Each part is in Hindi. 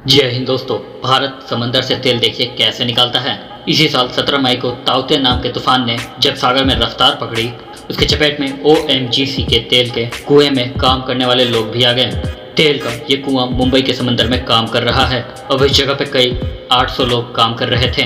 जय हिंद दोस्तों। भारत समंदर से तेल देखिए कैसे निकालता है। इसी साल 17 मई को ताउते नाम के तूफान ने जब सागर में रफ्तार पकड़ी, उसके चपेट में ओएनजीसी के तेल के कुएं में काम करने वाले लोग भी आ गए। तेल का ये कुआं मुंबई के समंदर में काम कर रहा है। अब इस जगह पे कई 800 लोग काम कर रहे थे।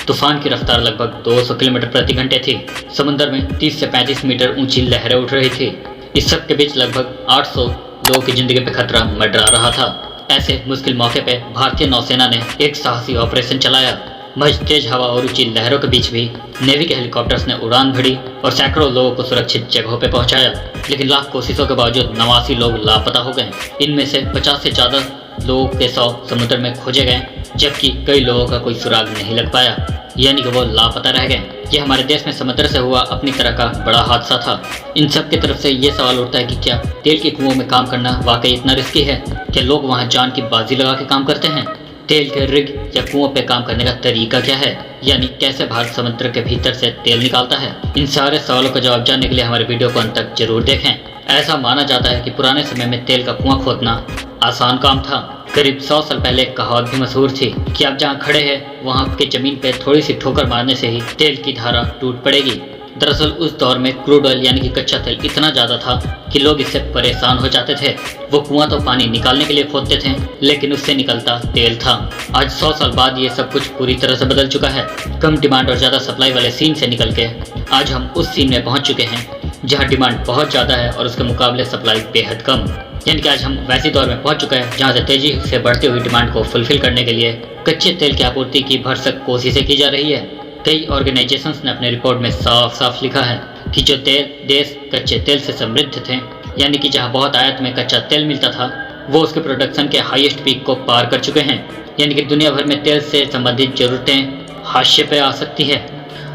तूफान की रफ्तार लगभग 200 किलोमीटर प्रति घंटे थी। समंदर में 30 से 35 मीटर ऊंची लहरें उठ रही थी। इस सब के बीच लगभग 800 लोगों की जिंदगी पे खतरा मंडरा रहा था। ऐसे मुश्किल मौके पे भारतीय नौसेना ने एक साहसी ऑपरेशन चलाया। महज तेज हवा और ऊंची लहरों के बीच भी नेवी के हेलीकॉप्टर्स ने उड़ान भरी और सैकड़ों लोगों को सुरक्षित जगहों पे पहुंचाया। लेकिन लाख कोशिशों के बावजूद 89 लोग लापता हो गए। इनमें से 50 से ज़्यादा लोगों के 100 समुद्र में खोजे गए, जबकि कई लोगों का कोई सुराग नहीं लग पाया, यानी कि वो लापता रह गए। यह हमारे देश में समुद्र से हुआ अपनी तरह का बड़ा हादसा था। इन सब की तरफ से ये सवाल उठता है कि क्या तेल के कुओं में काम करना वाकई इतना रिस्की है? क्या लोग वहाँ जान की बाजी लगा के काम करते हैं? तेल के रिग या कुओं पे काम करने का तरीका क्या है, यानी कैसे भारत समुद्र के भीतर से तेल निकालता है? इन सारे सवालों का जवाब जानने के लिए हमारे वीडियो को अंत तक जरूर देखें। ऐसा माना जाता है कि पुराने समय में तेल का कुआं खोदना आसान काम था। करीब 100 साल पहले एक कहावत भी मशहूर थी कि आप जहाँ खड़े हैं वहाँ की जमीन पे थोड़ी सी ठोकर मारने से ही तेल की धारा टूट पड़ेगी। दरअसल उस दौर में क्रूड ऑयल यानी कि कच्चा तेल इतना ज़्यादा था कि लोग इससे परेशान हो जाते थे। वो कुआं तो पानी निकालने के लिए खोदते थे, लेकिन उससे निकलता तेल था। आज 100 साल बाद ये सब कुछ पूरी तरह से बदल चुका है। कम डिमांड और ज़्यादा सप्लाई वाले सीन से निकल के आज हम उस सीन में पहुँच चुके हैं जहाँ डिमांड बहुत ज़्यादा है और उसके मुकाबले सप्लाई बेहद कम। यानी कि आज हम वैसे दौर में पहुंच चुके हैं जहां से तेजी से बढ़ती हुई डिमांड को फुलफिल करने के लिए कच्चे तेल की आपूर्ति की भरसक कोशिशें की जा रही है। कई ऑर्गेनाइजेशंस ने अपने रिपोर्ट में साफ साफ लिखा है कि जो देश कच्चे तेल से समृद्ध थे, यानी कि जहां बहुत आयात में कच्चा तेल मिलता था, वो उसके प्रोडक्शन के हाईएस्ट पीक को पार कर चुके हैं। यानी कि दुनिया भर में तेल से संबंधित जरूरतें हाशिए पे आ सकती है।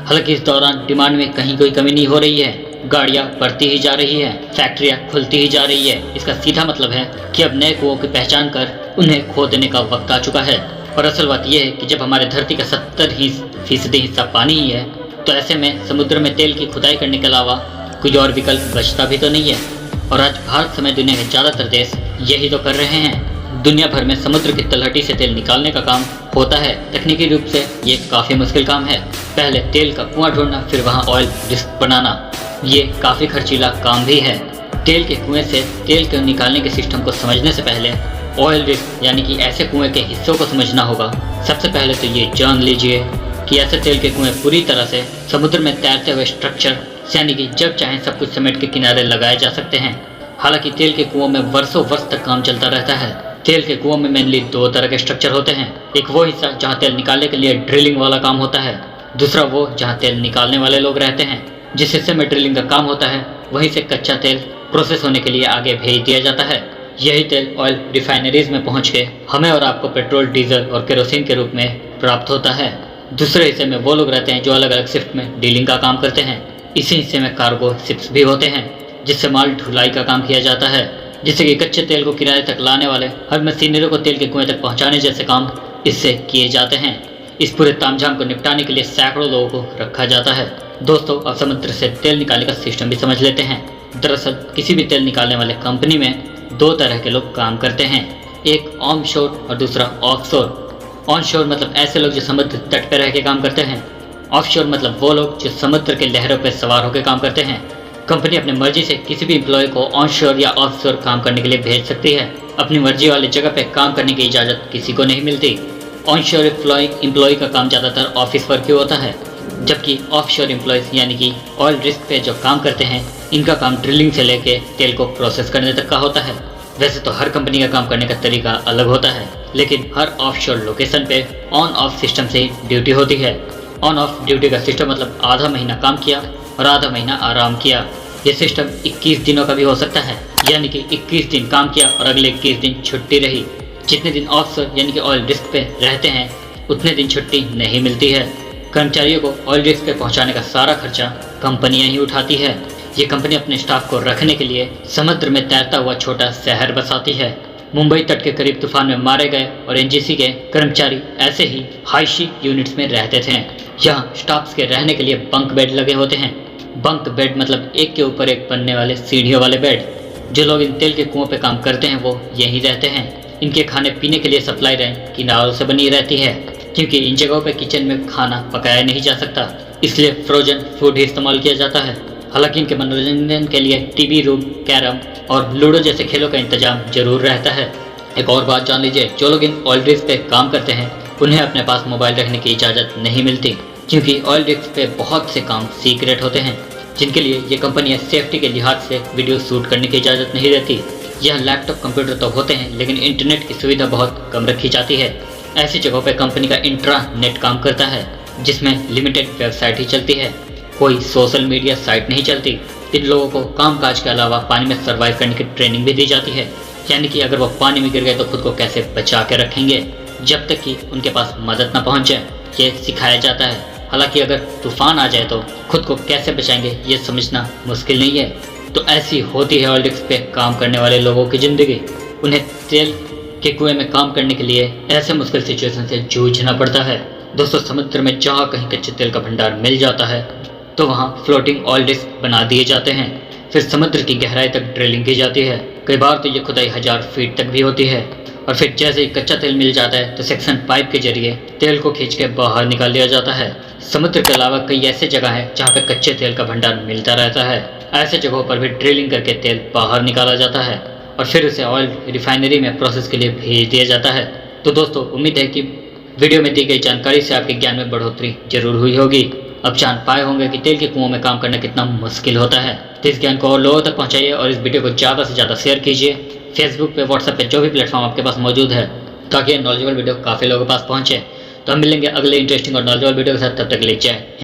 हालांकि इस दौरान डिमांड में कहीं कोई कमी नहीं हो रही है। गाड़ियां बढ़ती ही जा रही है, फैक्ट्रियां खुलती ही जा रही है। इसका सीधा मतलब है कि अब नए कुओं की पहचान कर उन्हें खोदने का वक्त आ चुका है। और असल बात यह है कि जब हमारे धरती का 70% हिस्सा पानी ही है, तो ऐसे में समुद्र में तेल की खुदाई करने के अलावा कोई और विकल्प बचता भी तो नहीं है। और आज भारत समेत दुनिया के ज़्यादातर देश यही तो कर रहे हैं। दुनिया भर में समुद्र की तलहटी से तेल निकालने का काम होता है। तकनीकी रूप से ये काफ़ी मुश्किल काम है। पहले तेल का कुआं ढूंढना, फिर वहाँ ऑयल डिस्क बनाना, ये काफ़ी खर्चीला काम भी है। तेल के कुएं से तेल को निकालने के सिस्टम को समझने से पहले ऑयल रिस्क यानी कि ऐसे कुएं के हिस्सों को समझना होगा। सबसे पहले तो ये जान लीजिए कि ऐसे तेल के कुएं पूरी तरह से समुद्र में तैरते हुए स्ट्रक्चर, यानी कि जब चाहें सब कुछ समेट के किनारे लगाए जा सकते हैं। हालांकि तेल के कुओं में वर्षों वर्ष तक काम चलता रहता है। तेल के कुओं में मेनली 2 तरह के स्ट्रक्चर होते हैं। एक वो हिस्सा जहाँ तेल निकालने के लिए ड्रिलिंग वाला काम होता है, दूसरा वो जहाँ तेल निकालने वाले लोग रहते हैं। जिस हिस्से में ड्रिलिंग का काम होता है वहीं से कच्चा तेल प्रोसेस होने के लिए आगे भेज दिया जाता है। यही तेल ऑयल रिफाइनरीज में पहुंच के हमें और आपको पेट्रोल, डीजल और केरोसिन के रूप में प्राप्त होता है। दूसरे हिस्से में वो लोग रहते हैं जो अलग अलग शिफ्ट में डीलिंग का काम करते हैं। इसी हिस्से में कार्गो शिप्स भी होते हैं, जिससे माल ढुलाई का काम किया जाता है, जिससे कि कच्चे तेल को किनारे तक लाने वाले हर मशीनरी को तेल के कुएं तक पहुँचाने जैसे काम इससे किए जाते हैं। इस पूरे तामझाम को निपटाने के लिए सैकड़ों लोगों को रखा जाता है। दोस्तों, अब समुद्र से तेल निकालने का सिस्टम भी समझ लेते हैं। दरअसल किसी भी तेल निकालने वाले कंपनी में 2 तरह के लोग काम करते हैं, एक ऑन शोर और दूसरा ऑफ शोर। ऑन शोर मतलब ऐसे लोग जो समुद्र तट पर रह के काम करते हैं। ऑफ शोर मतलब वो लोग जो समुद्र के लहरों पर सवार होकर काम करते हैं। कंपनी अपनी मर्जी से किसी भी एम्प्लॉय को ऑन शोर या ऑफ शोर काम करने के लिए भेज सकती है। अपनी मर्जी वाली जगह पर काम करने की इजाज़त किसी को नहीं मिलती। ऑन शोर एम्प्लॉय का काम ज़्यादातर ऑफिस वर्क ही होता है, जबकि ऑफशोर एम्प्लॉयज़ यानी कि ऑयल रिस्क पे जो काम करते हैं, इनका काम ड्रिलिंग से लेके तेल को प्रोसेस करने तक का होता है। वैसे तो हर कंपनी का काम करने का तरीका अलग होता है, लेकिन हर ऑफशोर लोकेशन पे ऑन ऑफ सिस्टम से ही ड्यूटी होती है। ऑन ऑफ ड्यूटी का सिस्टम मतलब आधा महीना काम किया और आधा महीना आराम किया। ये सिस्टम 21 दिनों का भी हो सकता है, यानी कि 21 दिन काम किया और अगले 21 दिन छुट्टी रही। जितने दिन ऑफशोर यानी कि ऑयल रिस्क पे रहते हैं उतने दिन छुट्टी नहीं मिलती है। कर्मचारियों को ऑयल रिस्क पे पहुंचाने का सारा खर्चा कंपनियां ही उठाती है। ये कंपनी अपने स्टाफ को रखने के लिए समुद्र में तैरता हुआ छोटा शहर बसाती है। मुंबई तट के करीब तूफान में मारे गए और एनजीसी के कर्मचारी ऐसे ही हाईशी यूनिट्स में रहते थे। यहाँ स्टाफ्स के रहने के लिए बंक बेड लगे होते हैं। बंक बेड मतलब एक के ऊपर एक बनने वाले सीढ़ियों वाले बेड। जो लोग इन तेल के कुओं पे काम करते हैं वो यहीं रहते हैं। इनके खाने पीने के लिए सप्लाई लाइन किनारों से बनी रहती है, क्योंकि इन जगहों पर किचन में खाना पकाया नहीं जा सकता, इसलिए फ्रोजन फूड ही इस्तेमाल किया जाता है। हालांकि इनके मनोरंजन के लिए टीवी रूम, कैरम और लूडो जैसे खेलों का इंतजाम जरूर रहता है। एक और बात जान लीजिए, जो लोग इन ऑयल रिग्स पे काम करते हैं उन्हें अपने पास मोबाइल रखने की इजाज़त नहीं मिलती, क्योंकि ऑयल रिग्स पे बहुत से काम सीक्रेट होते हैं जिनके लिए ये कंपनियां सेफ्टी के लिहाज से वीडियो शूट करने की इजाज़त नहीं रहती। यह लैपटॉप कंप्यूटर तो होते हैं, लेकिन इंटरनेट की सुविधा बहुत कम रखी जाती है। ऐसी जगहों पर कंपनी का इंट्रानेट काम करता है, जिसमें लिमिटेड वेबसाइट ही चलती है, कोई सोशल मीडिया साइट नहीं चलती। इन लोगों को कामकाज के अलावा पानी में सर्वाइव करने की ट्रेनिंग भी दी जाती है, यानी कि अगर वो पानी में गिर गए तो खुद को कैसे बचा के रखेंगे जब तक कि उनके पास मदद न पहुंच जाए, ये सिखाया जाता है। हालांकि अगर तूफान आ जाए तो खुद को कैसे बचाएंगे ये समझना मुश्किल नहीं है। तो ऐसी होती है ऑयल रिग्स पे काम करने वाले लोगों की ज़िंदगी। उन्हें तेल के कुएं में काम करने के लिए ऐसे मुश्किल सिचुएशन से जूझना पड़ता है। दोस्तों, समुद्र में जहाँ कहीं कच्चे तेल का भंडार मिल जाता है तो वहाँ फ्लोटिंग ऑयल रिग्स बना दिए जाते हैं। फिर समुद्र की गहराई तक ड्रिलिंग की जाती है। कई बार तो ये खुदाई 1000 फीट तक भी होती है। और फिर जैसे ही कच्चा तेल मिल जाता है तो सेक्शन पाइप के जरिए तेल को खींच के बाहर निकाल दिया जाता है। समुद्र के अलावा कई ऐसे जगह हैं जहाँ पे कच्चे तेल का भंडार मिलता रहता है। ऐसे जगहों पर भी ड्रिलिंग करके तेल बाहर निकाला जाता है और फिर उसे ऑयल रिफाइनरी में प्रोसेस के लिए भेज दिया जाता है। तो दोस्तों, उम्मीद है कि वीडियो में दी गई जानकारी से आपके ज्ञान में बढ़ोतरी जरूर हुई होगी। अब जान पाए होंगे कि तेल के कुओं में काम करना कितना मुश्किल होता है। तो इस ज्ञान को और लोगों तक पहुंचाइए और इस वीडियो को ज़्यादा से ज़्यादा शेयर कीजिए। फेसबुक पे, व्हाट्सएप पे, जो भी प्लेटफॉर्म आपके पास मौजूद है, ताकि नॉलेजेबल वीडियो काफ़ी लोगों के पास पहुंचे। तो हम मिलेंगे अगले इंटरेस्टिंग और नॉलेजेबल वीडियो के साथ। तब तक ले जाए।